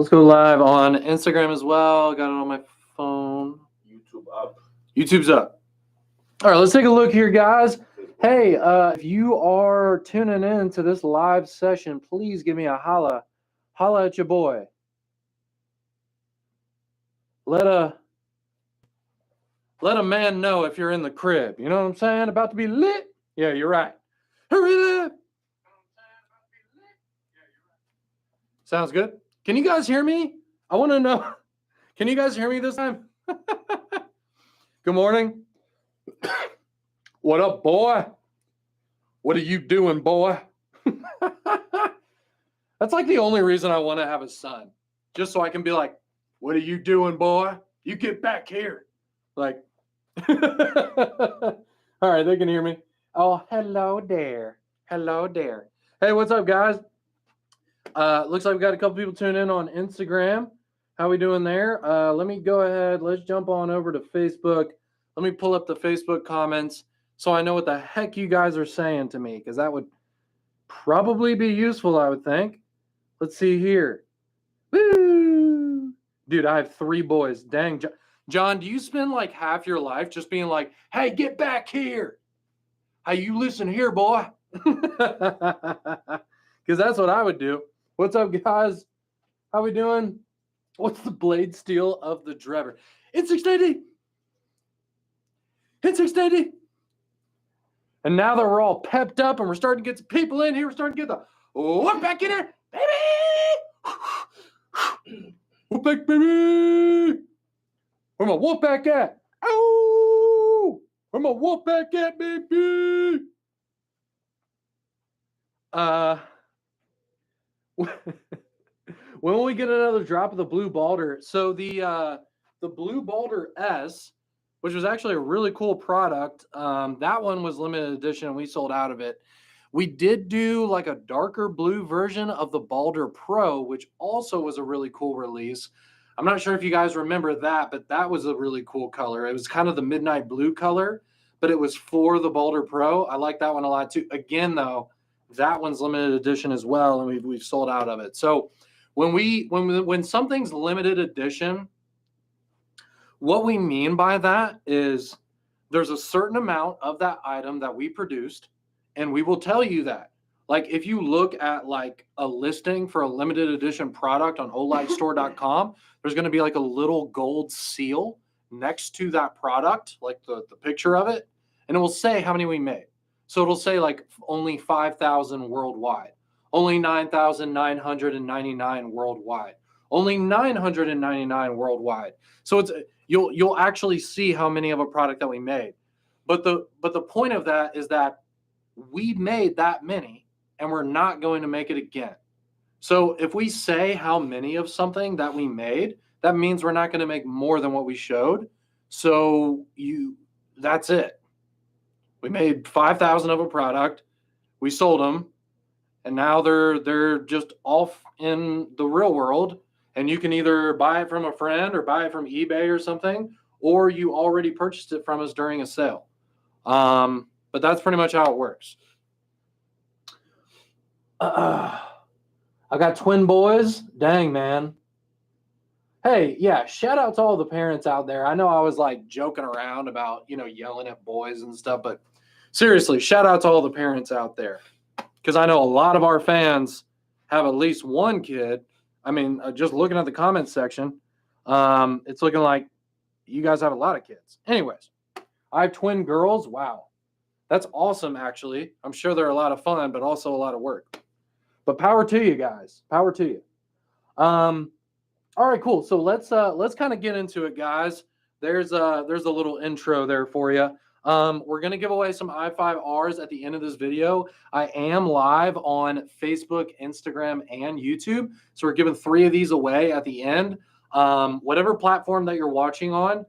Let's go live on Instagram as well. Got it on my phone. YouTube up. YouTube's up. All right, let's take a look here, guys. Hey, if you are tuning in to this live session, please give me a holla. Holla at your boy. Let a man know if you're in the crib. You know what I'm saying? About to be lit. Yeah, you're right. Hurry up. Sounds good. Can you guys hear me? I want to know. Can you guys hear me this time? Good morning. What up, boy? What are you doing, boy? That's like the only reason I want to have a son. Just so I can be like, what are you doing, boy? You get back here. Like, all right, they can hear me. Oh, hello there. Hello there. Hey, what's up, guys? Looks like we got a couple people tuning in on Instagram. How we doing there? Let me go ahead. Let's jump on over to Facebook. Let me pull up the Facebook comments so I know what the heck you guys are saying to me, because that would probably be useful, I would think. Let's see here. Woo! Dude, I have 3 boys. Dang. John, do you spend like half your life just being like, hey, get back here? Hey, you listen here, boy. Because that's what I would do. What's up, guys? How we doing? What's the blade steel of the driver? It's 680. It's 680. And now that we're all pepped up and we're starting to get some people in here, we're starting to get the whoop back in here, baby. Whoop back, baby. Where my whoop back at? Oh, where my whoop back at, baby? When will we get another drop of the Blue Balder? So the Blue Balder S, which was actually a really cool product, that one was limited edition and we sold out of it. We did do like a darker blue version of the Balder Pro, which also was a really cool release. I'm not sure if you guys remember that, but that was a really cool color. It was kind of the midnight blue color, but it was for the Balder Pro. I like that one a lot too. Again, though, that one's limited edition as well, and we've sold out of it. So when something's limited edition, what we mean by that is there's a certain amount of that item that we produced, and we will tell you that. Like if you look at like a listing for a limited edition product on olightstore.com, there's going to be like a little gold seal next to that product, like the picture of it, and it will say how many we made. So it'll say like only 5,000 worldwide, only 9,999 worldwide, only 999 worldwide. So it's you'll actually see how many of a product that we made. But the point of that is that we made that many and we're not going to make it again. So if we say how many of something that we made, that means we're not going to make more than what we showed. So that's it. We made 5,000 of a product, we sold them, and now they're just off in the real world. And you can either buy it from a friend or buy it from eBay or something, or you already purchased it from us during a sale. But that's pretty much how it works. I got twin boys. Dang, man. Hey, yeah, shout out to all the parents out there. I know I was like joking around about, yelling at boys and stuff, but seriously, shout out to all the parents out there. Because I know a lot of our fans have at least one kid. I mean, just looking at the comments section, it's looking like you guys have a lot of kids. Anyways, I have twin girls. Wow. That's awesome, actually. I'm sure they're a lot of fun, but also a lot of work. But power to you guys. Power to you. All right, cool. So let's kind of get into it, guys. There's a little intro there for you. We're going to give away some i5Rs at the end of this video. I am live on Facebook, Instagram, and YouTube. So we're giving 3 of these away at the end. Whatever platform that you're watching on,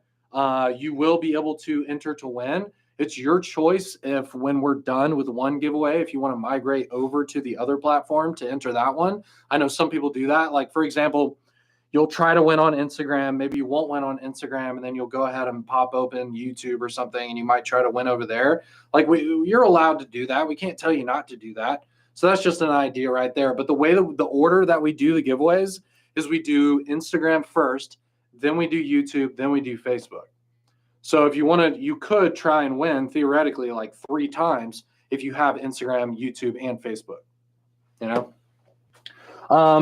you will be able to enter to win. It's your choice if when we're done with one giveaway, if you want to migrate over to the other platform to enter that one. I know some people do that. Like, for example, you'll try to win on Instagram. Maybe you won't win on Instagram, and then you'll go ahead and pop open YouTube or something, and you might try to win over there. Like, you're allowed to do that. We can't tell you not to do that. So that's just an idea right there. But the way the order that we do the giveaways is we do Instagram first, then we do YouTube, then we do Facebook. So if you wanted, you could try and win theoretically like 3 times if you have Instagram, YouTube, and Facebook, you know?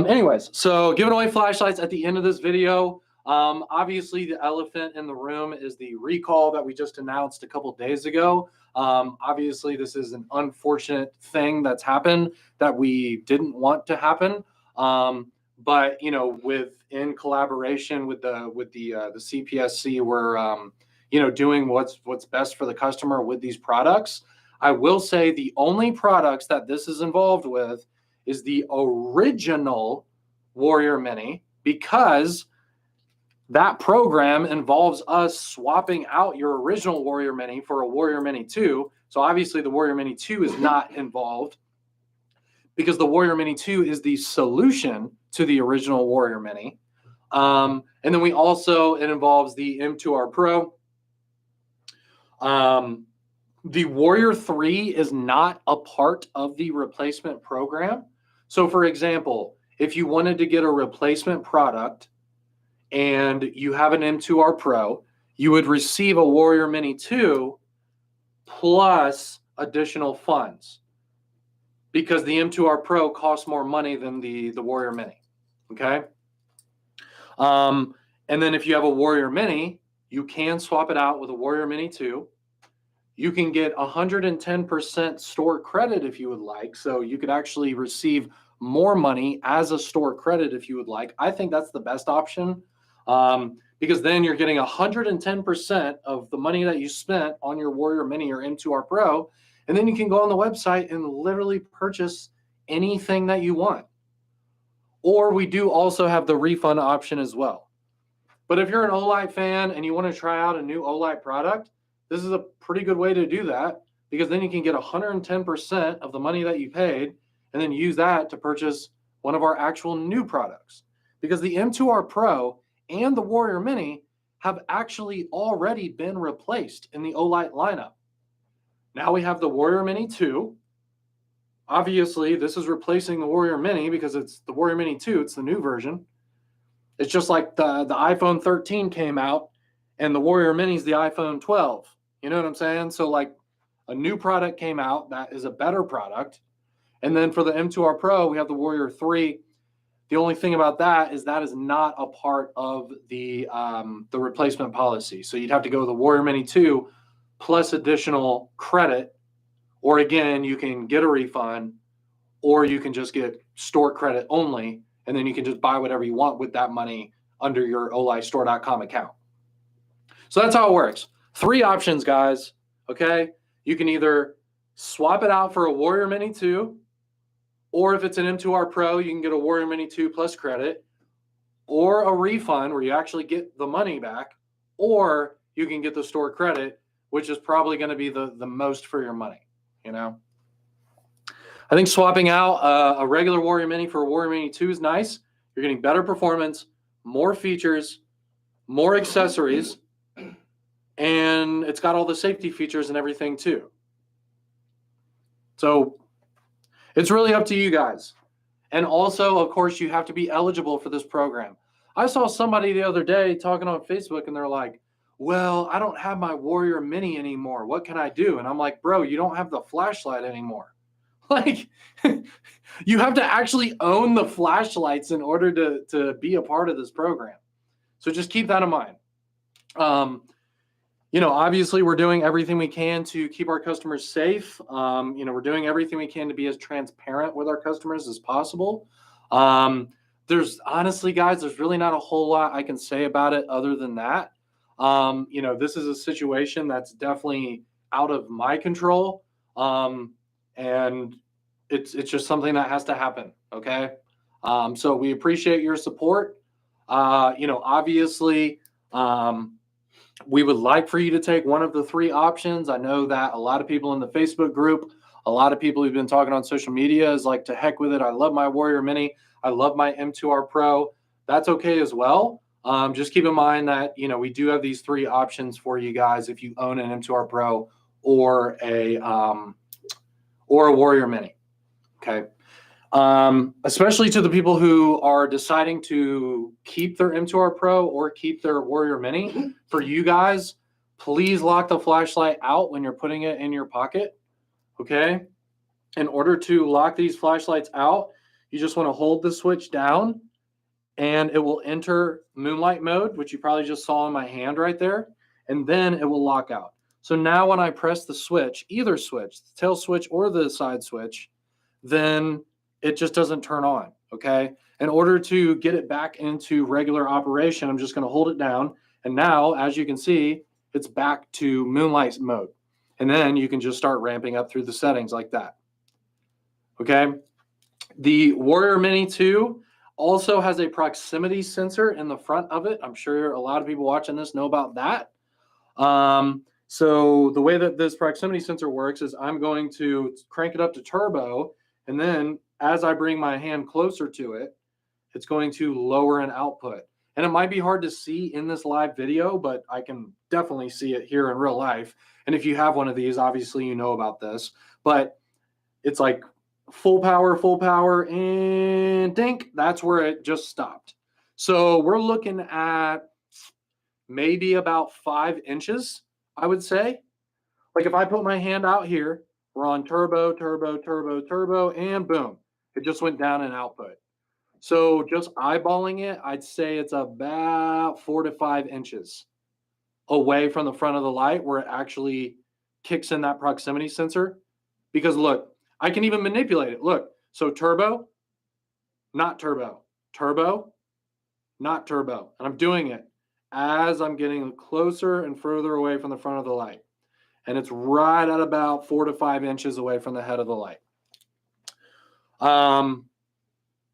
Anyways, so giving away flashlights at the end of this video. Obviously, the elephant in the room is the recall that we just announced a couple days ago. Obviously, this is an unfortunate thing that's happened that we didn't want to happen. But you know, in collaboration with the CPSC, we're doing what's best for the customer with these products. I will say the only products that this is involved with is the original Warrior Mini, because that program involves us swapping out your original Warrior Mini for a Warrior Mini 2. So obviously the Warrior Mini 2 is not involved, because the Warrior Mini 2 is the solution to the original Warrior Mini. And then it involves the M2R Pro. The Warrior 3 is not a part of the replacement program. So for example, if you wanted to get a replacement product and you have an M2R Pro, you would receive a Warrior Mini 2 plus additional funds, because the M2R Pro costs more money than the Warrior Mini, okay? And then if you have a Warrior Mini, you can swap it out with a Warrior Mini 2. You can get 110% store credit if you would like. So you could actually receive more money as a store credit if you would like. I think that's the best option, because then you're getting 110% of the money that you spent on your Warrior Mini or M2R Pro. And then you can go on the website and literally purchase anything that you want. Or we do also have the refund option as well. But if you're an Olight fan and you want to try out a new Olight product, this is a pretty good way to do that, because then you can get 110% of the money that you paid and then use that to purchase one of our actual new products. Because the M2R Pro and the Warrior Mini have actually already been replaced in the Olight lineup. Now we have the Warrior Mini 2. Obviously, this is replacing the Warrior Mini because it's the Warrior Mini 2. It's the new version. It's just like the iPhone 13 came out and the Warrior Mini is the iPhone 12. You know what I'm saying? So like a new product came out that is a better product. And then for the M2R Pro, we have the Warrior 3. The only thing about that is not a part of the replacement policy. So you'd have to go with the Warrior Mini 2 plus additional credit, or again, you can get a refund, or you can just get store credit only, and then you can just buy whatever you want with that money under your olightstore.com account. So that's how it works. 3 options, guys, okay? You can either swap it out for a Warrior Mini 2, or if it's an M2R Pro, you can get a Warrior Mini 2 plus credit, or a refund where you actually get the money back, or you can get the store credit, which is probably going to be the most for your money, you know? I think swapping out a regular Warrior Mini for a Warrior Mini 2 is nice. You're getting better performance, more features, more accessories, and it's got all the safety features and everything too. So it's really up to you guys. And also, of course, you have to be eligible for this program. I saw somebody the other day talking on Facebook, and they're like, well, I don't have my Warrior Mini anymore. What can I do? And I'm like, bro, you don't have the flashlight anymore. Like, you have to actually own the flashlights in order to be a part of this program. So just keep that in mind. Obviously, we're doing everything we can to keep our customers safe. We're doing everything we can to be as transparent with our customers as possible. There's honestly, guys, there's really not a whole lot I can say about it other than that. This is a situation that's definitely out of my control. And it's just something that has to happen. Okay. So we appreciate your support. Obviously, we would like for you to take one of the 3 options. I know that a lot of people in the Facebook group, a lot of people who've been talking on social media is like, to heck with it. I love my Warrior Mini. I love my M2R Pro. That's okay as well. Just keep in mind that, we do have these 3 options for you guys if you own an M2R Pro or a Warrior Mini. Okay. Especially to the people who are deciding to keep their M2R Pro or keep their Warrior Mini. For you guys, please lock the flashlight out when you're putting it in your pocket, okay? In order to lock these flashlights out, you just want to hold the switch down and it will enter moonlight mode, which you probably just saw in my hand right there, and then it will lock out. So now when I press the switch, either switch, the tail switch or the side switch, then it just doesn't turn on, okay? In order to get it back into regular operation, I'm just going to hold it down, and now, as you can see, it's back to moonlight mode. And then you can just start ramping up through the settings like that, okay? The Warrior Mini 2 also has a proximity sensor in the front of it. I'm sure a lot of people watching this know about that. So the way that this proximity sensor works is I'm going to crank it up to turbo, and then as I bring my hand closer to it, it's going to lower an output. And it might be hard to see in this live video, but I can definitely see it here in real life. And if you have one of these, obviously you know about this, but it's like full power, and dink, that's where it just stopped. So we're looking at maybe about 5 inches, I would say. Like if I put my hand out here, we're on turbo, and boom, it just went down in output. So just eyeballing it, I'd say it's about 4 to 5 inches away from the front of the light where it actually kicks in that proximity sensor. Because look, I can even manipulate it. Look, so turbo, not turbo, turbo, not turbo. And I'm doing it as I'm getting closer and further away from the front of the light. And it's right at about 4 to 5 inches away from the head of the light.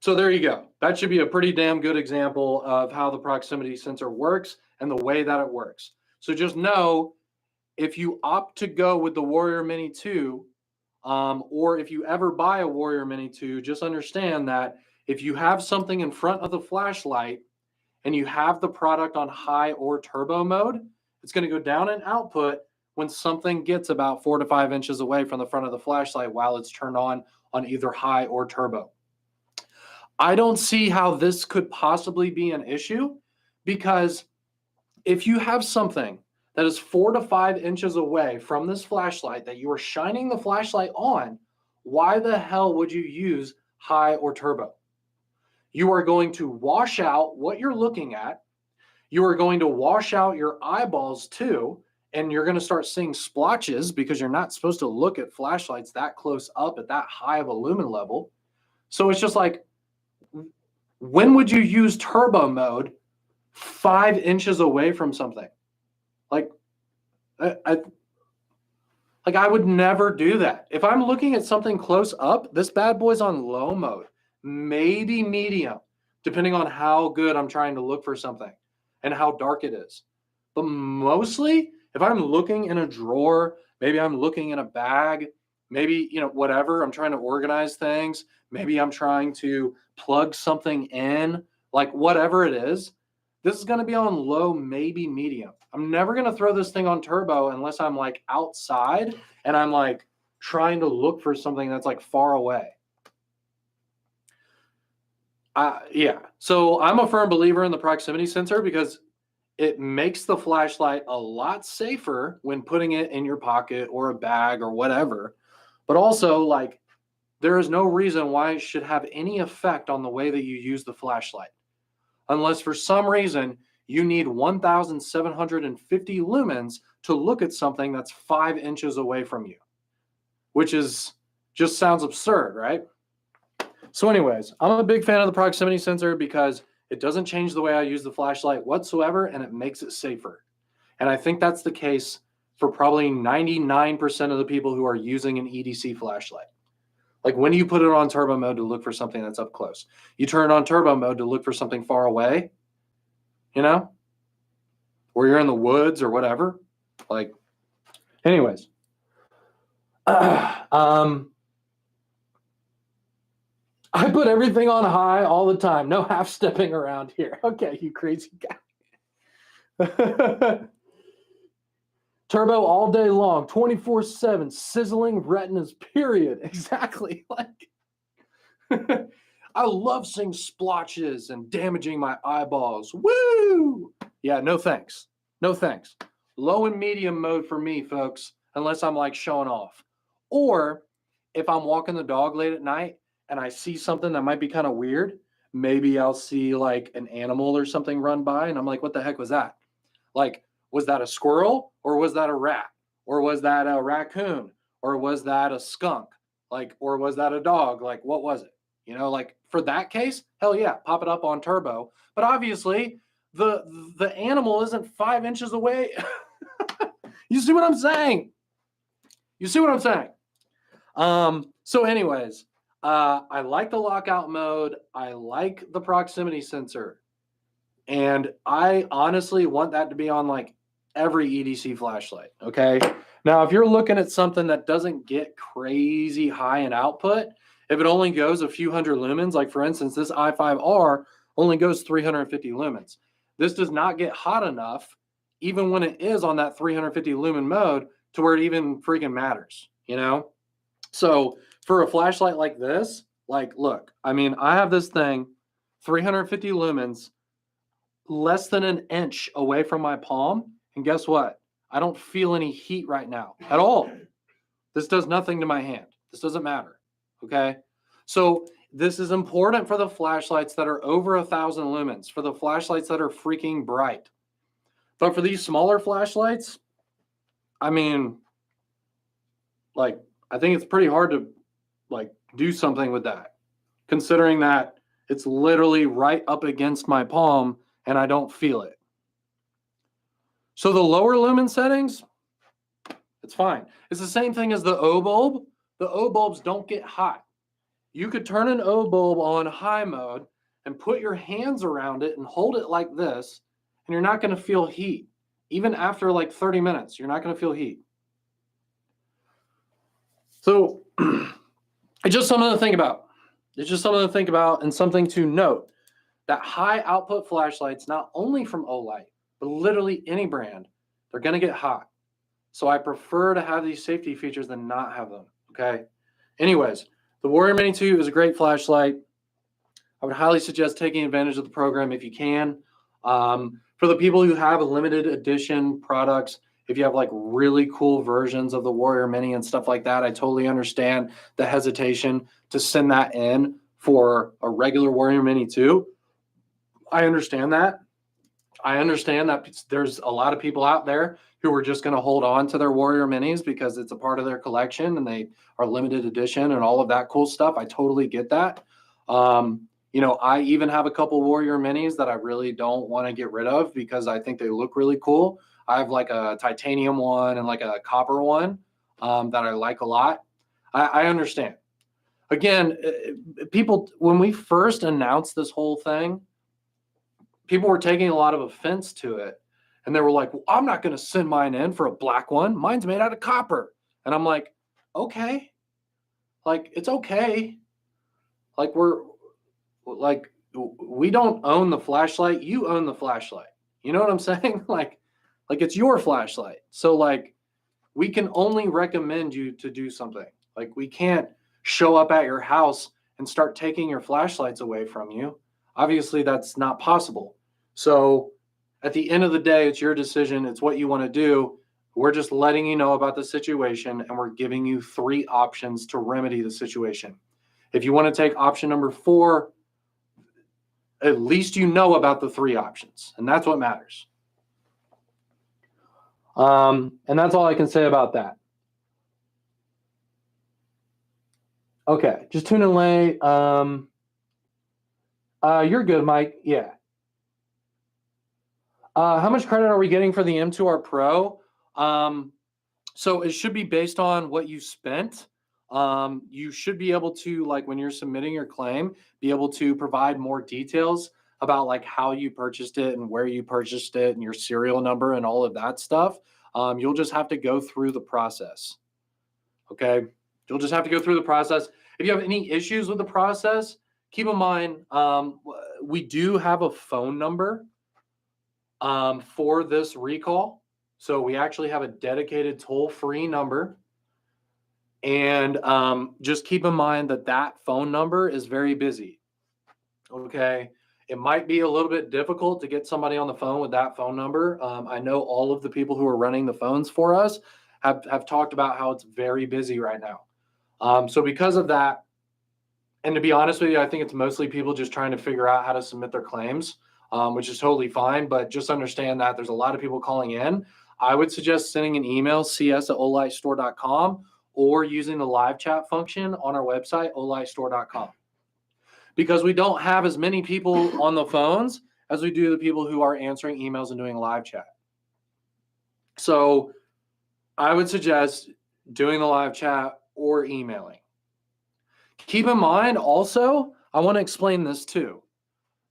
So there you go. That should be a pretty damn good example of how the proximity sensor works and the way that it works. So just know, if you opt to go with the Warrior Mini 2, or if you ever buy a Warrior Mini 2, just understand that if you have something in front of the flashlight and you have the product on high or turbo mode, it's going to go down in output when something gets about 4 to 5 inches away from the front of the flashlight while it's turned on either high or turbo. I don't see how this could possibly be an issue, because if you have something that is 4 to 5 inches away from this flashlight that you are shining the flashlight on, why the hell would you use high or turbo? You are going to wash out what you're looking at. You are going to wash out your eyeballs too, and you're going to start seeing splotches because you're not supposed to look at flashlights that close up at that high of a lumen level. So it's just like, when would you use turbo mode 5 inches away from something? Like, I would never do that. If I'm looking at something close up, this bad boy's on low mode, maybe medium, depending on how good I'm trying to look for something and how dark it is. But mostly, if I'm looking in a drawer, maybe I'm looking in a bag, maybe, whatever, I'm trying to organize things, maybe I'm trying to plug something in, like whatever it is, this is going to be on low, maybe medium. I'm never going to throw this thing on turbo unless I'm like outside and I'm like trying to look for something that's like far away. Yeah. So I'm a firm believer in the proximity sensor because it makes the flashlight a lot safer when putting it in your pocket or a bag or whatever. But also, like, there is no reason why it should have any effect on the way that you use the flashlight. Unless for some reason you need 1,750 lumens to look at something that's 5 inches away from you, which is just sounds absurd, right? So anyways, I'm a big fan of the proximity sensor because it doesn't change the way I use the flashlight whatsoever, and it makes it safer. And I think that's the case for probably 99% of the people who are using an EDC flashlight. Like when you put it on turbo mode to look for something that's up close, you turn it on turbo mode to look for something far away, or you're in the woods or whatever. Like, anyways, I put everything on high all the time. No half stepping around here. Okay, you crazy guy. Turbo all day long, 24/7, sizzling retinas, period. Exactly. Like, I love seeing splotches and damaging my eyeballs. Woo! Yeah, no thanks. No thanks. Low and medium mode for me, folks, unless I'm like showing off. Or if I'm walking the dog late at night and I see something that might be kind of weird, maybe I'll see like an animal or something run by and I'm like, what the heck was that? Like, was that a squirrel or was that a rat? Or was that a raccoon? Or was that a skunk? Like, or was that a dog? Like, what was it? Like for that case, hell yeah, pop it up on turbo. But obviously, the animal isn't 5 inches away. You see what I'm saying? You see what I'm saying? So anyways, I like the lockout mode. I like the proximity sensor. And I honestly want that to be on like every EDC flashlight. Okay. Now, if you're looking at something that doesn't get crazy high in output, if it only goes a few hundred lumens, like for instance, this i5R only goes 350 lumens. This does not get hot enough, even when it is on that 350 lumen mode, to where it even freaking matters, So for a flashlight like this, like, look, I mean, I have this thing, 350 lumens, less than an inch away from my palm. And guess what? I don't feel any heat right now at all. This does nothing to my hand. This doesn't matter. Okay. So this is important for the flashlights that are over 1,000 lumens, for the flashlights that are freaking bright. But for these smaller flashlights, I mean, like, I think it's pretty hard to like do something with that, considering that it's literally right up against my palm and I don't feel it. So the lower lumen settings, it's fine. It's the same thing as the O bulb. The O bulbs don't get hot. You could turn an O bulb on high mode and put your hands around it and hold it like this, and you're not going to feel heat. Even after like 30 minutes, you're not going to feel heat. So it's just something to think about. It's just something to think about and something to note that high output flashlights, not only from Olight, but literally any brand, they're going to get hot. So I prefer to have these safety features than not have them. Okay. Anyways, the Warrior Mini 2 is a great flashlight. I would highly suggest taking advantage of the program if you can. For the people who have limited edition products, if you have like really cool versions of the Warrior Mini and stuff like that, I totally understand the hesitation to send that in for a regular Warrior Mini 2. I understand that. I understand that there's a lot of people out there who are just going to hold on to their Warrior Minis because it's a part of their collection and they are limited edition and all of that cool stuff. I totally get that. I even have a couple Warrior Minis that I really don't want to get rid of because I think they look really cool. I have like a titanium one and like a copper one that I like a lot. I understand. Again, people, when we first announced this whole thing, people were taking a lot of offense to it. And they were like, well, I'm not going to send mine in for a black one. Mine's made out of copper. And I'm like, okay. Like, it's okay. Like, we don't own the flashlight. You own the flashlight. You know what I'm saying? like it's your flashlight. So like, we can only recommend you to do something. Like, we can't show up at your house and start taking your flashlights away from you. Obviously, that's not possible. So at the end of the day, it's your decision. It's what you want to do. We're just letting you know about the situation, and we're giving you 3 options to remedy the situation. If you want to take option number 4, at least you know about the 3 options, and that's what matters. And that's all I can say about that. Okay, just tune in late. You're good, Mike. Yeah. How much credit are we getting for the M2R Pro? So it should be based on what you spent. You should be able to, like, when you're submitting your claim, be able to provide more details about like how you purchased it and where you purchased it and your serial number and all of that stuff. You'll just have to go through the process. Okay. You'll just have to go through the process. If you have any issues with the process, keep in mind, we do have a phone number for this recall. So we actually have a dedicated toll-free number. And just keep in mind that that phone number is very busy. Okay. It might be a little bit difficult to get somebody on the phone with that phone number. I know all of the people who are running the phones for us have talked about how it's very busy right now. So because of that, and to be honest with you, I think it's mostly people just trying to figure out how to submit their claims, which is totally fine. But just understand that there's a lot of people calling in. I would suggest sending an email, cs@olightstore.com, or using the live chat function on our website, olightstore.com. Because we don't have as many people on the phones as we do the people who are answering emails and doing live chat. So I would suggest doing the live chat or emailing. Keep in mind also, I want to explain this too.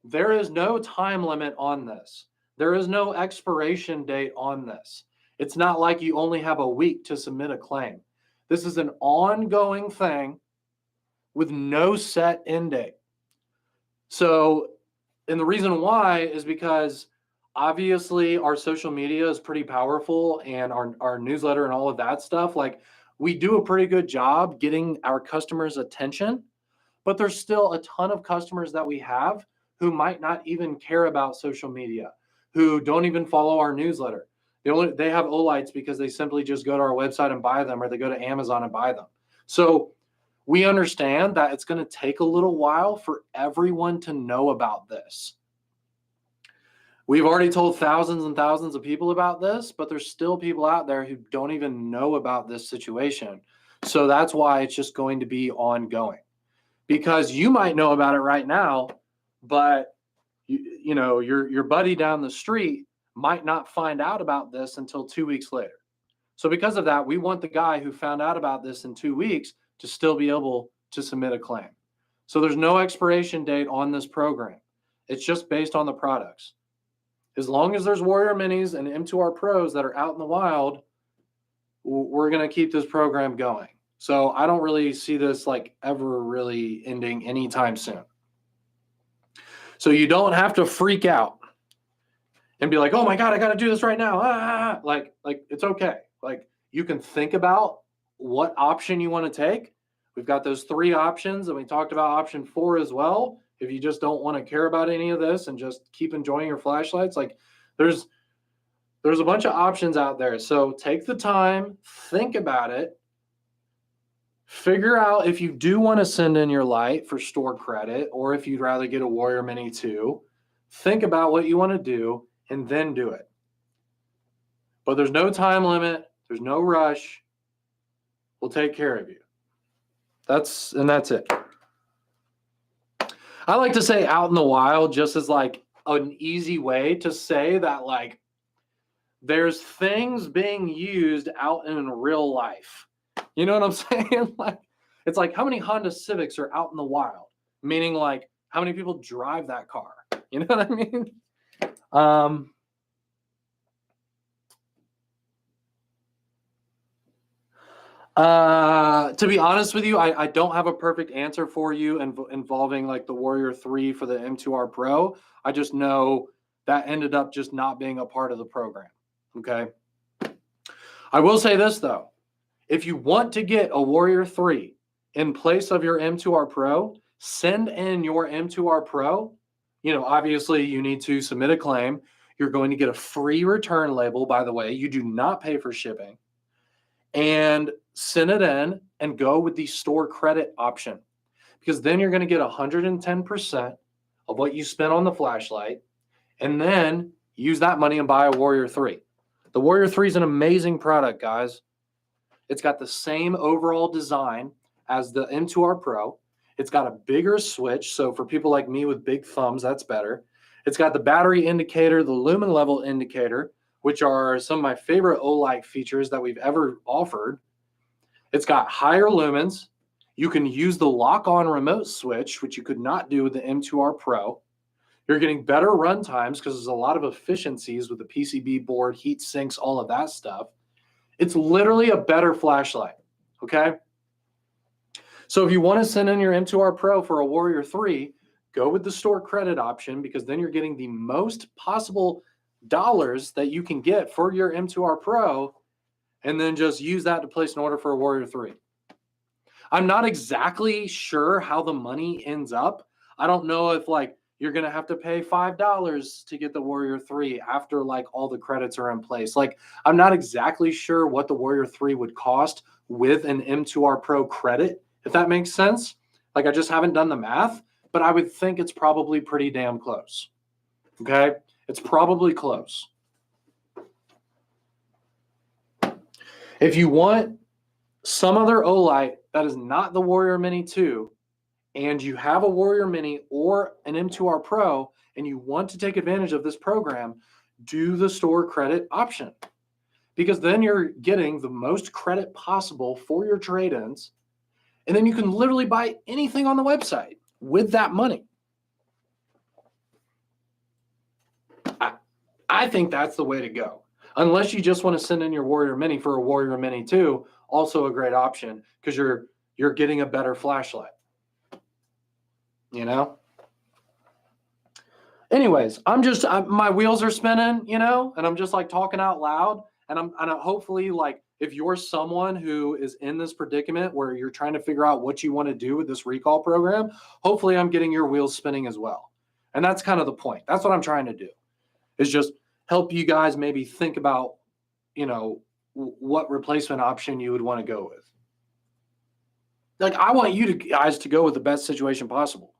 There is no time limit on this. There is no expiration date on this. It's not like you only have a week to submit a claim. This is an ongoing thing with no set end date. So, and the reason why is because obviously our social media is pretty powerful, and our newsletter and all of that stuff. Like, we do a pretty good job getting our customers' attention, but there's still a ton of customers that we have who might not even care about social media, who don't even follow our newsletter. They have Olights because they simply just go to our website and buy them, or they go to Amazon and buy them. So we understand that it's going to take a little while for everyone to know about this. We've already told thousands and thousands of people about this, but there's still people out there who don't even know about this situation. So that's why it's just going to be ongoing. Because you might know about it right now, but you know, your buddy down the street might not find out about this until 2 weeks later. So because of that, we want the guy who found out about this in 2 weeks to still be able to submit a claim. So there's no expiration date on this program. It's just based on the products. As long as there's Warrior Minis and M2R Pros that are out in the wild, we're going to keep this program going. So I don't really see this like ever really ending anytime soon. So you don't have to freak out and be like, oh my God, I got to do this right now. Like it's okay. Like, you can think about what option you want to take. We've got those 3 options, and we talked about option 4 as well. If you just don't want to care about any of this and just keep enjoying your flashlights, like there's a bunch of options out there. So take the time, think about it, figure out if you do want to send in your light for store credit, or if you'd rather get a Warrior Mini 2. Think about what you want to do and then do it. But there's no time limit. There's no rush. We'll take care of you. That's it. I like to say out in the wild just as like an easy way to say that, like, there's things being used out in real life. You know what I'm saying? Like, it's like, how many Honda Civics are out in the wild? Meaning, like, how many people drive that car? You know what I mean? To be honest with you, I don't have a perfect answer for you involving like the Warrior 3 for the M2R Pro. I just know that ended up just not being a part of the program. Okay. I will say this though. If you want to get a Warrior 3 in place of your M2R Pro, send in your M2R Pro. You know, obviously you need to submit a claim. You're going to get a free return label, by the way. You do not pay for shipping. And send it in and go with the store credit option, because then you're going to get 110% of what you spent on the flashlight, and then use that money and buy a Warrior 3. The Warrior 3 is an amazing product, guys. It's got the same overall design as the M2R Pro. It's got a bigger switch, so for people like me with big thumbs, that's better. It's got the battery indicator, the lumen level indicator, which are some of my favorite Olight features that we've ever offered. It's got higher lumens. You can use the lock-on remote switch, which you could not do with the M2R Pro. You're getting better run times because there's a lot of efficiencies with the PCB board, heat sinks, all of that stuff. It's literally a better flashlight, okay? So if you want to send in your M2R Pro for a Warrior 3, go with the store credit option, because then you're getting the most possible dollars that you can get for your M2R Pro, and then just use that to place an order for a Warrior 3. I'm not exactly sure how the money ends up. I don't know if like you're going to have to pay $5 to get the Warrior 3 after like all the credits are in place. Like I'm not exactly sure what the Warrior 3 would cost with an M2R Pro credit, if that makes sense. Like I just haven't done the math, but I would think it's probably pretty damn close. Okay? It's probably close. If you want some other Olight that is not the Warrior Mini 2, and you have a Warrior Mini or an M2R Pro, and you want to take advantage of this program, do the store credit option. Because then you're getting the most credit possible for your trade-ins, and then you can literally buy anything on the website with that money. I think that's the way to go. Unless you just want to send in your Warrior Mini for a Warrior Mini 2, also a great option because you're getting a better flashlight. You know? Anyways, my wheels are spinning, you know, and I'm just like talking out loud. And I'm hopefully like if you're someone who is in this predicament where you're trying to figure out what you want to do with this recall program, hopefully I'm getting your wheels spinning as well. And that's kind of the point. That's what I'm trying to do, is just help you guys maybe think about, you know, what replacement option you would want to go with. Like, I want you guys to go with the best situation possible.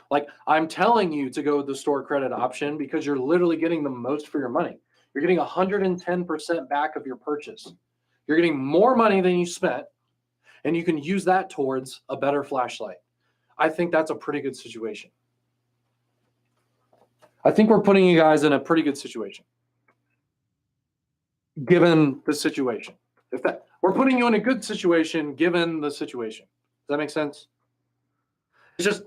Like, I'm telling you to go with the store credit option because you're literally getting the most for your money. You're getting 110% back of your purchase. You're getting more money than you spent, and you can use that towards a better flashlight. I think that's a pretty good situation. I think we're putting you guys in a pretty good situation, given the situation. We're putting you in a good situation, given the situation. Does that make sense? It's just,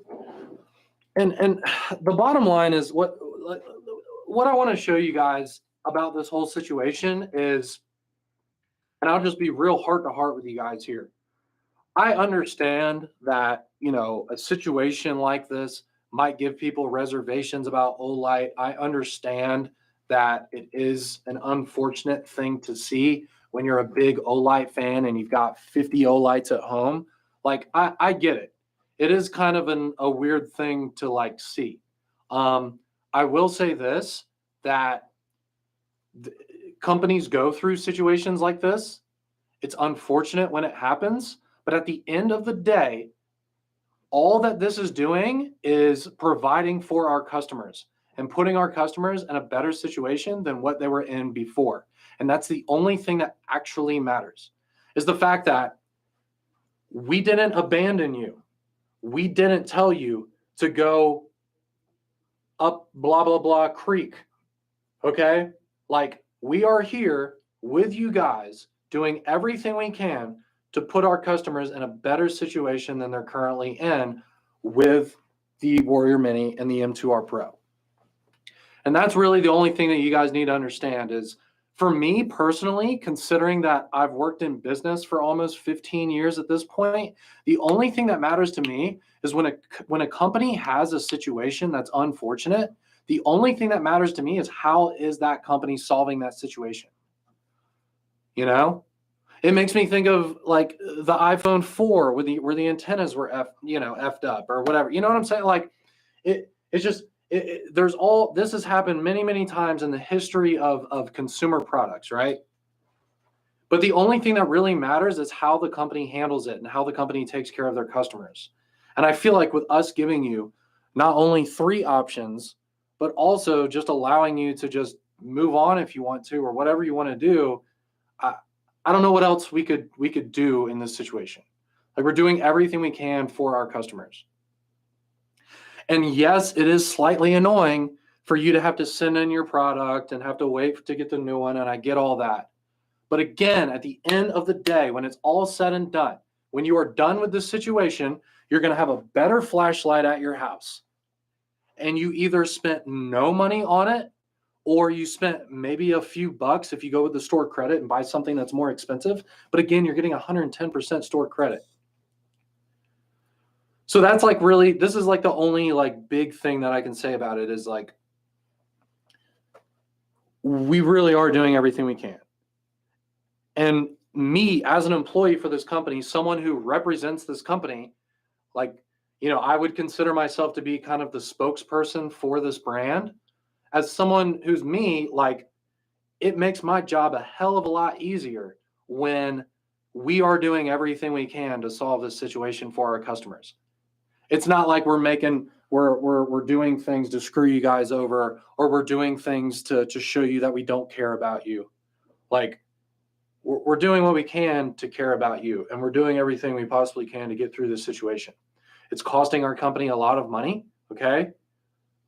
and the bottom line is what I want to show you guys about this whole situation is, and I'll just be real heart to heart with you guys here. I understand that, you know, a situation like this might give people reservations about Olight. I understand that it is an unfortunate thing to see when you're a big Olight fan and you've got 50 Olights at home. Like, I get it. It is kind of a weird thing to like see. I will say this, that companies go through situations like this. It's unfortunate when it happens, but at the end of the day, all that this is doing is providing for our customers and putting our customers in a better situation than what they were in before. And that's the only thing that actually matters, is the fact that we didn't abandon you. We didn't tell you to go up blah, blah, blah creek. Okay? Like, we are here with you guys doing everything we can to put our customers in a better situation than they're currently in with the Warrior Mini and the M2R Pro. And that's really the only thing that you guys need to understand is, for me personally, considering that I've worked in business for almost 15 years at this point, the only thing that matters to me is when a company has a situation that's unfortunate, the only thing that matters to me is how is that company solving that situation. You know? It makes me think of like the iPhone 4 where the antennas were effed up or whatever. You know what I'm saying? Like it's just this has happened many, many times in the history of consumer products, right? But the only thing that really matters is how the company handles it and how the company takes care of their customers. And I feel like with us giving you not only 3 options, but also just allowing you to just move on if you want to, or whatever you want to do, I don't know what else we could do in this situation. Like, we're doing everything we can for our customers. And yes, it is slightly annoying for you to have to send in your product and have to wait to get the new one, and I get all that. But again, at the end of the day, when it's all said and done, when you are done with this situation, you're going to have a better flashlight at your house. And you either spent no money on it, or you spent maybe a few bucks if you go with the store credit and buy something that's more expensive. But again, you're getting 110% store credit. So that's like really, this is like the only like big thing that I can say about it is like, we really are doing everything we can. And me as an employee for this company, someone who represents this company, like, I would consider myself to be kind of the spokesperson for this brand. As someone who's me, like, it makes my job a hell of a lot easier when we are doing everything we can to solve this situation for our customers. It's not like we're doing things to screw you guys over, or we're doing things to show you that we don't care about you. Like, we're doing what we can to care about you, and we're doing everything we possibly can to get through this situation. It's costing our company a lot of money, okay?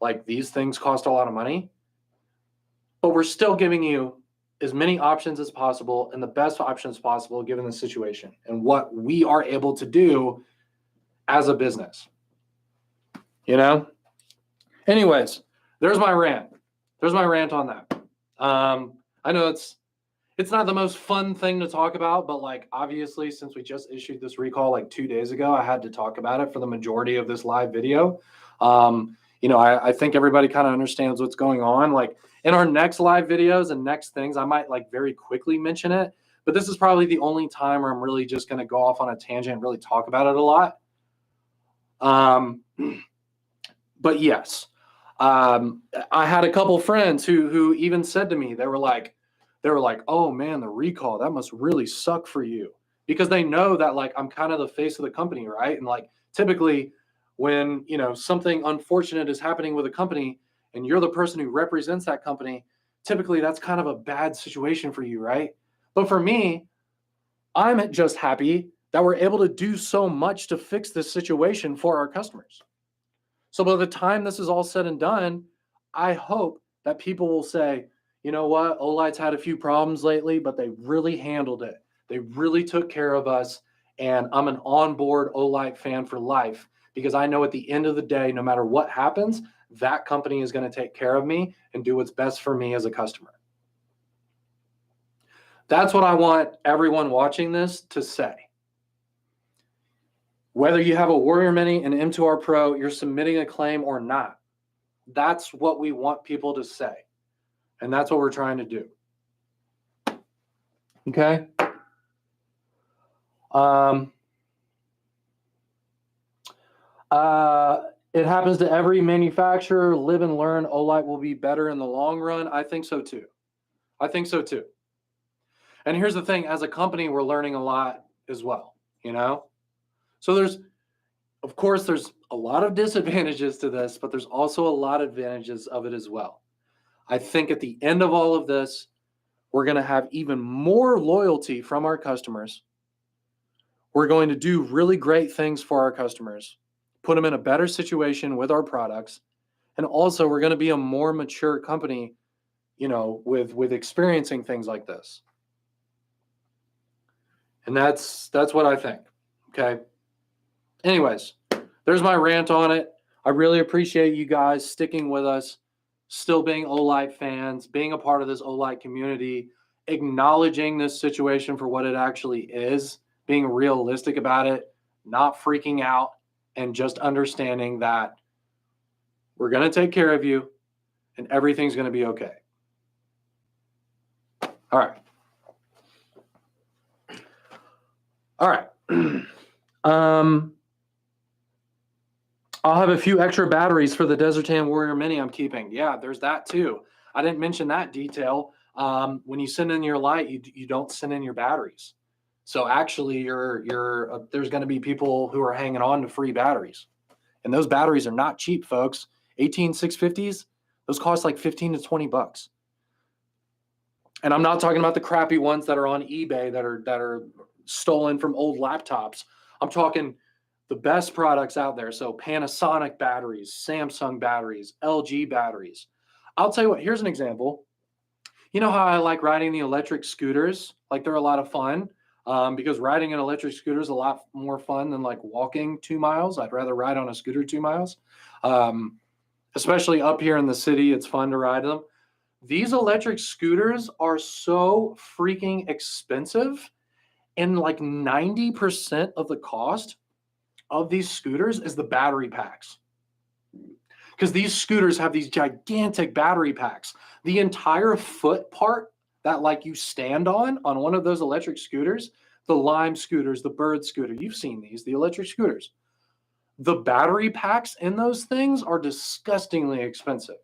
Like, these things cost a lot of money, but we're still giving you as many options as possible and the best options possible given the situation and what we are able to do as a business. Anyways, there's my rant. There's my rant on that. I know it's not the most fun thing to talk about, but like, obviously, since we just issued this recall like 2 days ago, I had to talk about it for the majority of this live video. I think everybody kind of understands what's going on. Like, in our next live videos and next things, I might like very quickly mention it, but this is probably the only time where I'm really just going to go off on a tangent and really talk about it a lot. But yes, I had a couple friends who even said to me, they were like, oh man, the recall, that must really suck for you, because they know that like I'm kind of the face of the company, right? And like, typically when something unfortunate is happening with a company and you're the person who represents that company, typically that's kind of a bad situation for you, right? But for me, I'm just happy that we're able to do so much to fix this situation for our customers. So by the time this is all said and done, I hope that people will say, you know what, Olight's had a few problems lately, but they really handled it. They really took care of us, and I'm an on-board Olight fan for life, because I know at the end of the day, no matter what happens, that company is going to take care of me and do what's best for me as a customer. That's what I want everyone watching this to say. Whether you have a Warrior Mini and M2R Pro, you're submitting a claim or not, that's what we want people to say. And that's what we're trying to do. Okay? It happens to every manufacturer. Live and learn. Olight will be better in the long run. I think so too. And here's the thing, as a company, we're learning a lot as well, So there's a lot of disadvantages to this, but there's also a lot of advantages of it as well. I think at the end of all of this, we're going to have even more loyalty from our customers. We're going to do really great things for our customers, put them in a better situation with our products. And also, we're going to be a more mature company, with experiencing things like this. And that's what I think. Okay. Anyways, there's my rant on it. I really appreciate you guys sticking with us, still being Olight fans, being a part of this Olight community, acknowledging this situation for what it actually is, being realistic about it, not freaking out, and just understanding that we're going to take care of you and everything's going to be okay. All right. I'll have a few extra batteries for the Desertan Warrior Mini I'm keeping. Yeah, there's that too. I didn't mention that detail. When you send in your light, you don't send in your batteries. So actually, there's going to be people who are hanging on to free batteries, and those batteries are not cheap, folks. 18650s, those cost like $15 to $20. And I'm not talking about the crappy ones that are on eBay that are stolen from old laptops. I'm talking the best products out there. So Panasonic batteries, Samsung batteries, LG batteries. I'll tell you what, here's an example. You know how I like riding the electric scooters? Like, they're a lot of fun, because riding an electric scooter is a lot more fun than like walking 2 miles. I'd rather ride on a scooter 2 miles. Especially up here in the city, it's fun to ride them. These electric scooters are so freaking expensive, and like 90% of the cost of these scooters is the battery packs. Because these scooters have these gigantic battery packs. The entire foot part that like you stand on one of those electric scooters, the Lime scooters, the Bird scooter, you've seen these, the electric scooters. The battery packs in those things are disgustingly expensive.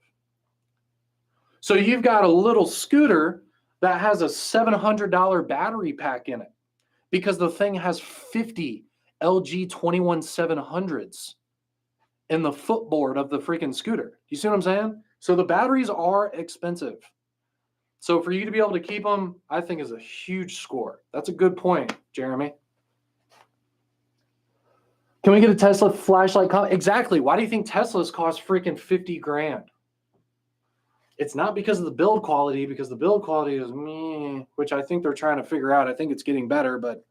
So you've got a little scooter that has a $700 battery pack in it because the thing has 50 LG 21700s in the footboard of the freaking scooter. You see what I'm saying? So the batteries are expensive. So for you to be able to keep them, I think is a huge score. That's a good point, Jeremy. Can we get a Tesla flashlight? Exactly. Why do you think Teslas cost freaking 50 grand? It's not because of the build quality, because the build quality is meh, which I think they're trying to figure out. I think it's getting better, but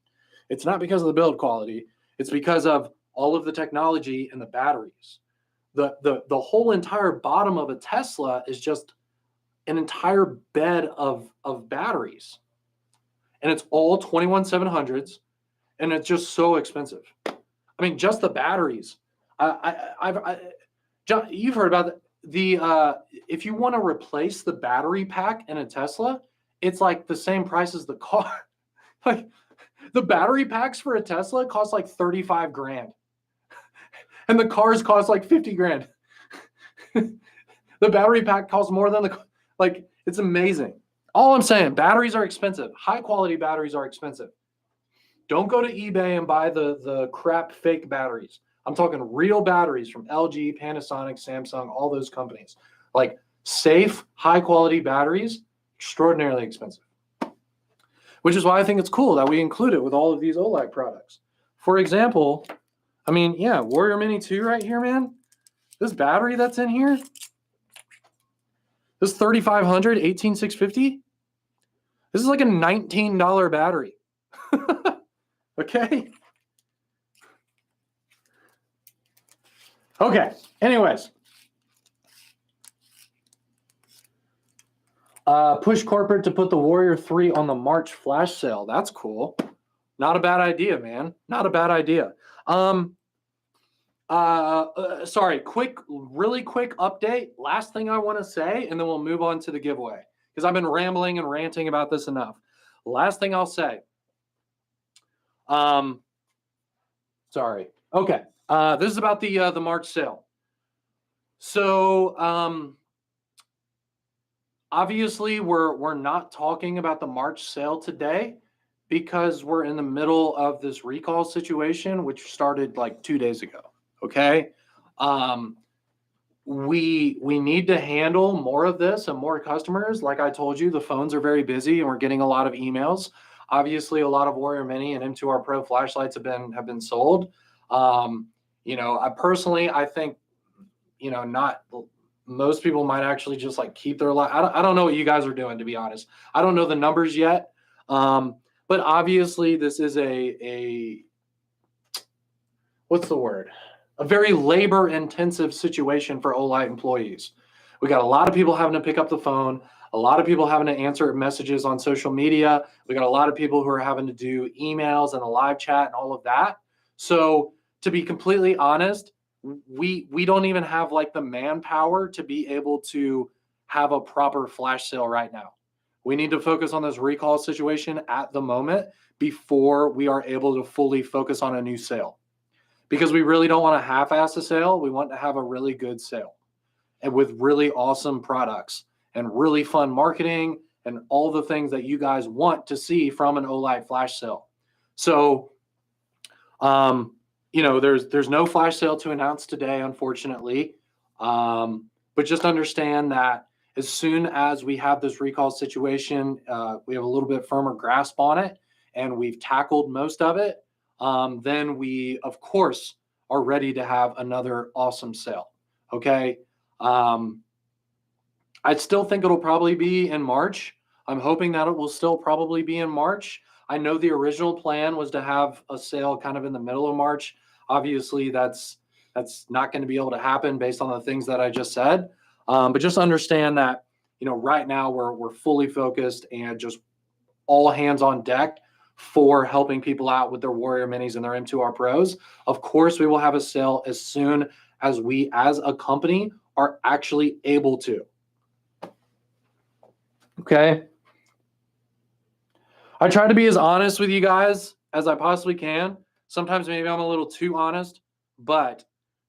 it's not because of the build quality. It's because of all of the technology and the batteries. The whole entire bottom of a Tesla is just an entire bed of batteries. And it's all 21700s, and it's just so expensive. I mean, just the batteries. John, you've heard about if you want to replace the battery pack in a Tesla, it's like the same price as the car. Like the battery packs for a Tesla cost like 35 grand. And the cars cost like 50 grand. The battery pack costs more than it's amazing. All I'm saying, batteries are expensive. High quality batteries are expensive. Don't go to eBay and buy the crap fake batteries. I'm talking real batteries from LG, Panasonic, Samsung, all those companies. Like safe, high quality batteries, extraordinarily expensive. Which is why I think it's cool that we include it with all of these Olight products. For example, I mean, yeah, Warrior Mini 2 right here, man. This battery that's in here, this 3500, 18650, this is like a $19 battery. Okay. Okay. Anyways. Push corporate to put the Warrior 3 on the March flash sale. That's cool. Not a bad idea, man. Not a bad idea. Sorry, really quick update. Last thing I want to say, and then we'll move on to the giveaway because I've been rambling and ranting about this enough. Last thing I'll say. Sorry. Okay. This is about the March sale. So, obviously we're not talking about the March sale today because we're in the middle of this recall situation, which started like 2 days ago. Okay. We need to handle more of this and more customers. Like I told you, the phones are very busy and we're getting a lot of emails. Obviously, a lot of Warrior Mini and M2R Pro flashlights have been sold. I think, not most people might actually just like keep their light. I don't know what you guys are doing, to be honest. I don't know the numbers yet. But obviously this is what's the word? A very labor intensive situation for Olight employees. We got a lot of people having to pick up the phone, a lot of people having to answer messages on social media. We got a lot of people who are having to do emails and a live chat and all of that. So to be completely honest, we don't even have like the manpower to be able to have a proper flash sale right now. We need to focus on this recall situation at the moment before we are able to fully focus on a new sale. Because we really don't want to half-ass a sale. We want to have a really good sale and with really awesome products and really fun marketing and all the things that you guys want to see from an Olight flash sale. So, there's no flash sale to announce today, unfortunately. But just understand that as soon as we have this recall situation, we have a little bit firmer grasp on it and we've tackled most of it, then we, of course, are ready to have another awesome sale. Okay. I still think it'll probably be in March. I'm hoping that it will still probably be in March. I know the original plan was to have a sale kind of in the middle of March. Obviously, that's not going to be able to happen based on the things that I just said. But just understand that, right now we're fully focused and just all hands on deck for helping people out with their Warrior Minis and their M2R Pros. Of course, we will have a sale as soon as we, as a company, are actually able to. Okay. I try to be as honest with you guys as I possibly can. Sometimes maybe I'm a little too honest, but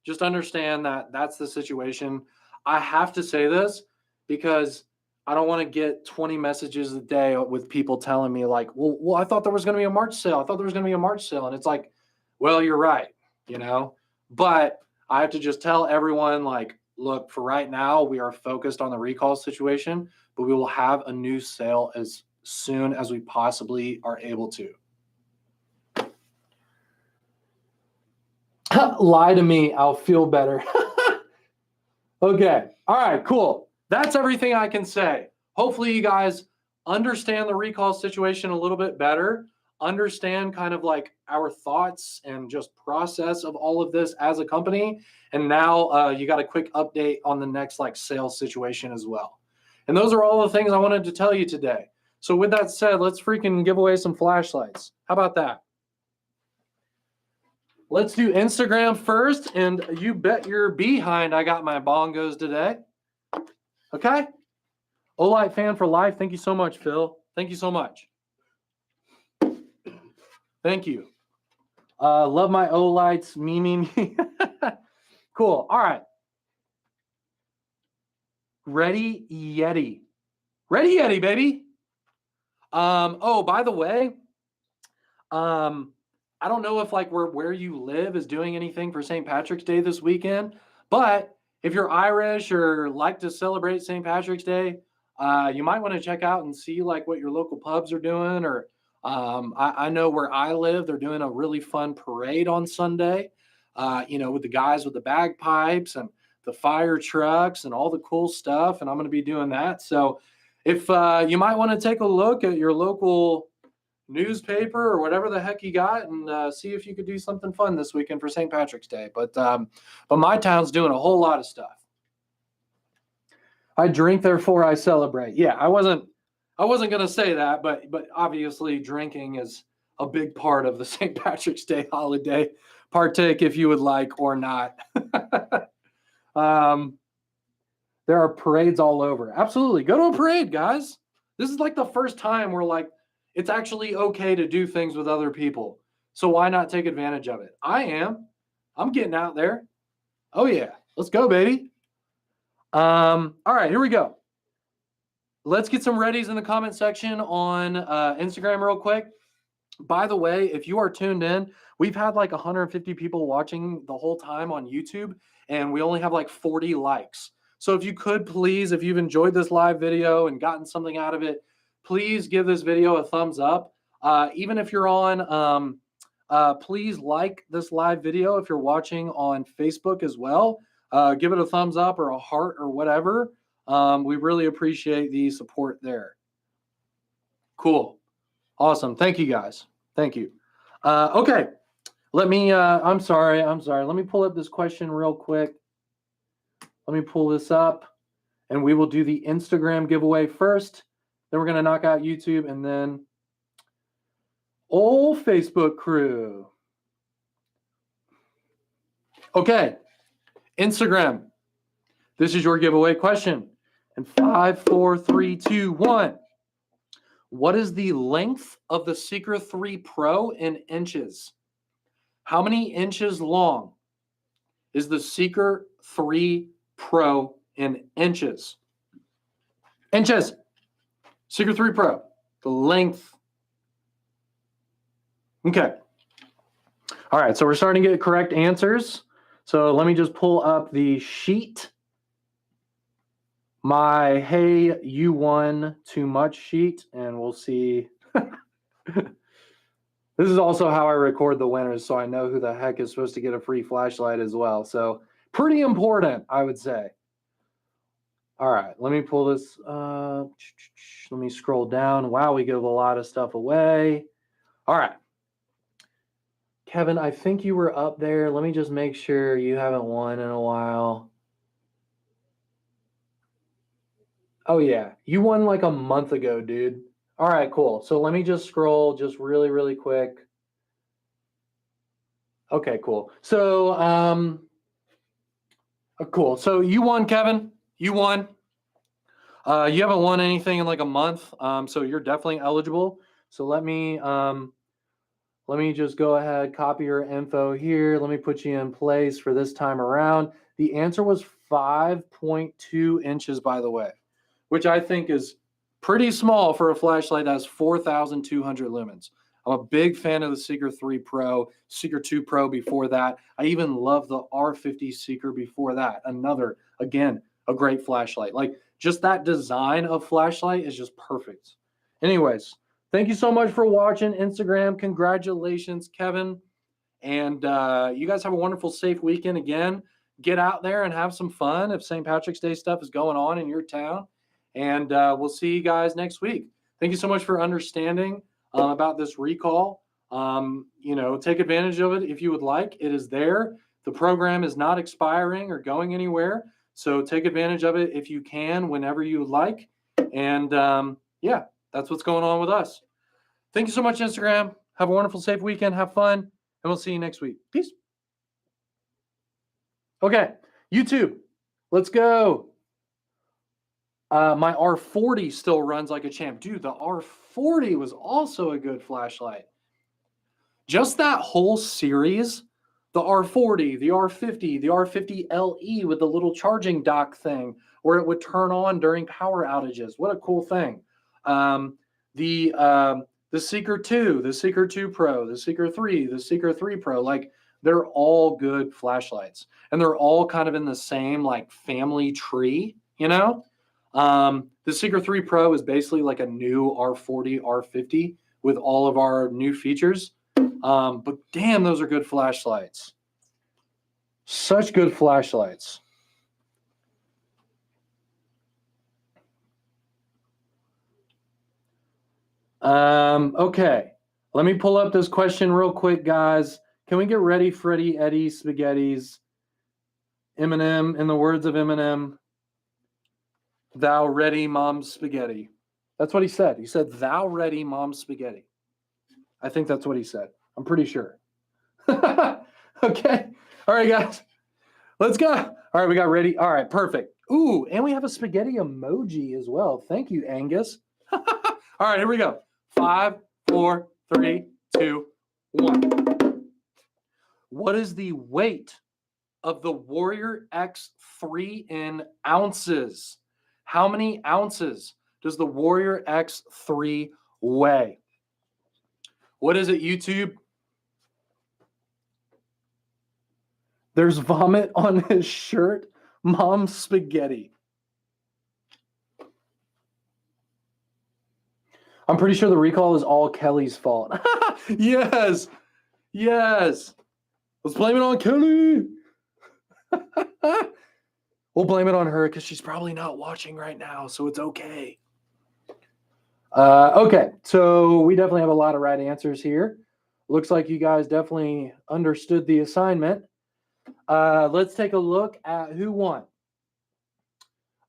just understand that that's the situation. I have to say this because I don't want to get 20 messages a day with people telling me like, well, I thought there was going to be a March sale. I thought there was going to be a March sale. And it's like, well, you're right, you know, but I have to just tell everyone like, look, for right now, we are focused on the recall situation, but we will have a new sale as soon as we possibly are able to. Lie to me, I'll feel better. Okay. All right, cool. That's everything I can say. Hopefully you guys understand the recall situation a little bit better, understand kind of like our thoughts and just process of all of this as a company. And now you got a quick update on the next like sales situation as well. And those are all the things I wanted to tell you today. So with that said, let's freaking give away some flashlights. How about that? Let's do Instagram first, and you bet your behind I got my bongos today. Okay? Olight fan for life. Thank you so much, Phil. Thank you so much. Thank you. Love my Olights. Me. Cool. All right. Ready Yeti. Ready Yeti, baby. Oh, by the way, I don't know if like where you live is doing anything for St. Patrick's Day this weekend, but if you're Irish or like to celebrate St. Patrick's Day, you might want to check out and see like what your local pubs are doing. Or I know where I live, they're doing a really fun parade on Sunday. With the guys with the bagpipes and the fire trucks and all the cool stuff. And I'm going to be doing that. So if you might want to take a look at your local newspaper or whatever the heck you got and see if you could do something fun this weekend for St. Patrick's Day. But my town's doing a whole lot of stuff. I drink, therefore I celebrate. Yeah, I wasn't going to say that, but obviously drinking is a big part of the St. Patrick's Day holiday. Partake if you would like or not. There are parades all over. Absolutely. Go to a parade, guys. This is like the first time we're like, it's actually okay to do things with other people. So why not take advantage of it? I'm getting out there. Oh yeah. Let's go, baby. All right, here we go. Let's get some readies in the comment section on Instagram real quick. By the way, if you are tuned in, we've had like 150 people watching the whole time on YouTube, and we only have like 40 likes. So if you could please, if you've enjoyed this live video and gotten something out of it, please give this video a thumbs up. Even if you're on, please like this live video. If you're watching on Facebook as well, give it a thumbs up or a heart or whatever. We really appreciate the support there. Cool. Awesome. Thank you, guys. Thank you. Okay. Let me, I'm sorry. Let me pull up this question real quick. Let me pull this up, and we will do the Instagram giveaway first. Then we're going to knock out YouTube, and then old Facebook crew. Okay. Instagram. This is your giveaway question. And 5, 4, 3, 2, 1. What is the length of the Seeker 3 Pro in inches? How many inches long is the Seeker 3 Pro in inches? Inches. Seeker 3 Pro. The length. Okay. All right, so we're starting to get correct answers. So let me just pull up the sheet. My hey, you won too much sheet, and we'll see. This is also how I record the winners, so I know who the heck is supposed to get a free flashlight as well. So pretty important, I would say. All right, let me pull this. Let me scroll down. Wow, we give a lot of stuff away. All right. Kevin, I think you were up there. Let me just make sure you haven't won in a while. Oh, yeah. You won like a month ago, dude. All right, cool. So let me just scroll just really, really quick. Okay, cool. So, cool. So you won, Kevin. You won. You haven't won anything in like a month, so you're definitely eligible So let me just go ahead, copy your info here. Let me put you in place for this time around. The answer was 5.2 inches, by the way, which I think is pretty small for a flashlight that has 4,200 lumens. I'm a big fan of the Seeker 3 Pro, Seeker 2 Pro before that. I even love the R50 Seeker before that. Another, again, a great flashlight. Like, just that design of flashlight is just perfect. Anyways, thank you so much for watching Instagram. Congratulations, Kevin. And you guys have a wonderful, safe weekend again. Get out there and have some fun if St. Patrick's Day stuff is going on in your town. And we'll see you guys next week. Thank you so much for understanding about this recall. Take advantage of it if you would like. It is there. The program is not expiring or going anywhere. So take advantage of it if you can, whenever you would like. And yeah, that's what's going on with us. Thank you so much, Instagram. Have a wonderful, safe weekend. Have fun. And we'll see you next week. Peace. Okay, YouTube, let's go. My R40 still runs like a champ. Dude, the R40 was also a good flashlight. Just that whole series, the R40, the R50, the R50 LE with the little charging dock thing where it would turn on during power outages. What a cool thing. The Seeker 2, the Seeker 2 Pro, the Seeker 3, the Seeker 3 Pro, like they're all good flashlights. And they're all kind of in the same like family tree, you know? The Seeker 3 Pro is basically like a new R40, R50 with all of our new features. But damn, those are good flashlights. Such good flashlights. Okay. Let me pull up this question real quick, guys. Can we get ready, Freddie, Eddie, Spaghettis? Eminem, in the words of Eminem, thou ready, mom spaghetti. That's what he said. He said, thou ready, mom spaghetti. I think that's what he said. I'm pretty sure. Okay. All right, guys. Let's go. All right, we got ready. All right, perfect. Ooh, and we have a spaghetti emoji as well. Thank you, Angus. All right, here we go. 5, 4, 3, 2, 1. What is the weight of the Warrior X3 in ounces? How many ounces does the Warrior X3 weigh? What is it, YouTube? There's vomit on his shirt. Mom spaghetti. I'm pretty sure the recall is all Kelly's fault. Yes. Yes. Let's blame it on Kelly. We'll blame it on her because she's probably not watching right now, so it's okay. Okay, so we definitely have a lot of right answers here. Looks like you guys definitely understood the assignment. Let's take a look at who won.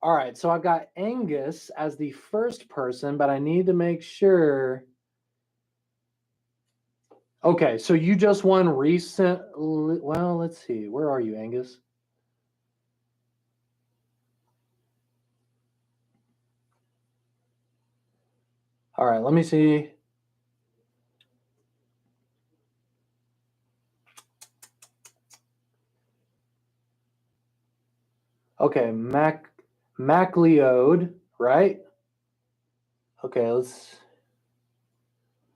All right, so I've got Angus as the first person, but I need to make sure. Okay, so you just won recent. Well, let's see. Where are you, Angus? All right, let me see. Okay, MacLeod, right? Okay, let's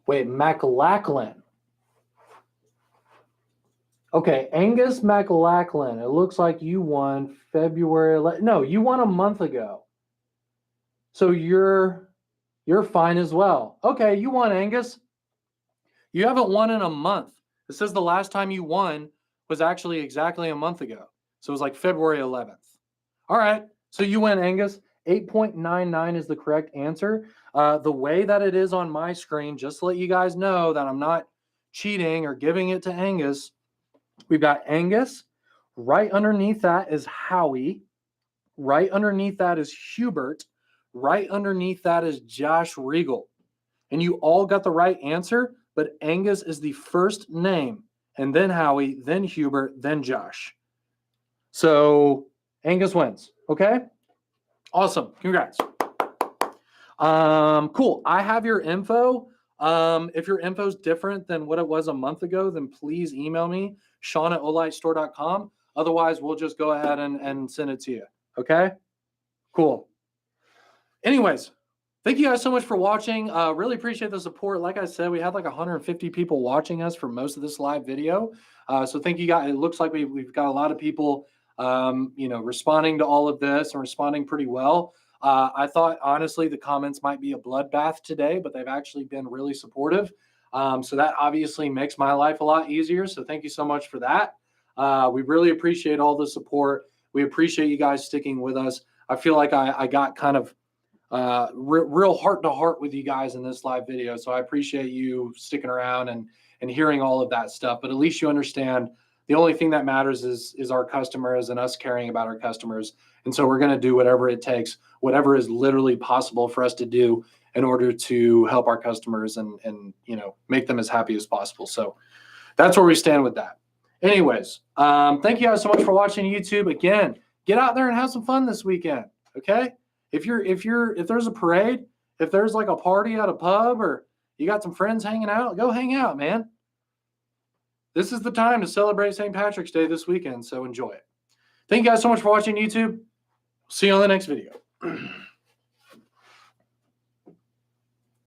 wait, McLachlan. Okay, Angus McLachlan. It looks like you won February. No, you won a month ago. So you're fine as well. Okay, you won, Angus. You haven't won in a month. It says the last time you won was actually exactly a month ago. So it was like February 11th. All right, so you win, Angus. 8.99 is the correct answer. The way that it is on my screen, just to let you guys know that I'm not cheating or giving it to Angus, we've got Angus. Right underneath that is Howie. Right underneath that is Hubert. Right underneath that is Josh Regal. And you all got the right answer, but Angus is the first name, and then Howie, then Hubert, then Josh. So Angus wins, okay? Awesome, congrats. Cool, I have your info. If your info's different than what it was a month ago, then please email me, Sean@olightstore.com. Otherwise, we'll just go ahead and send it to you. Okay? Cool. Anyways, thank you guys so much for watching. Really appreciate the support. Like I said, we had like 150 people watching us for most of this live video. So thank you guys. It looks like we've got a lot of people, responding to all of this and responding pretty well. I thought, honestly, the comments might be a bloodbath today, but they've actually been really supportive. So that obviously makes my life a lot easier. So thank you so much for that. We really appreciate all the support. We appreciate you guys sticking with us. I feel like I got kind of real heart to heart with you guys in this live video. So I appreciate you sticking around and hearing all of that stuff. But at least you understand the only thing that matters is our customers and us caring about our customers. And so we're going to do whatever it takes, whatever is literally possible for us to do in order to help our customers and make them as happy as possible. So that's where we stand with that. Anyways, thank you guys so much for watching YouTube. Again, get out there and have some fun this weekend. Okay. If there's a parade, if there's like a party at a pub or you got some friends hanging out, go hang out, man. This is the time to celebrate St. Patrick's Day this weekend, so enjoy it. Thank you guys so much for watching YouTube. See you on the next video.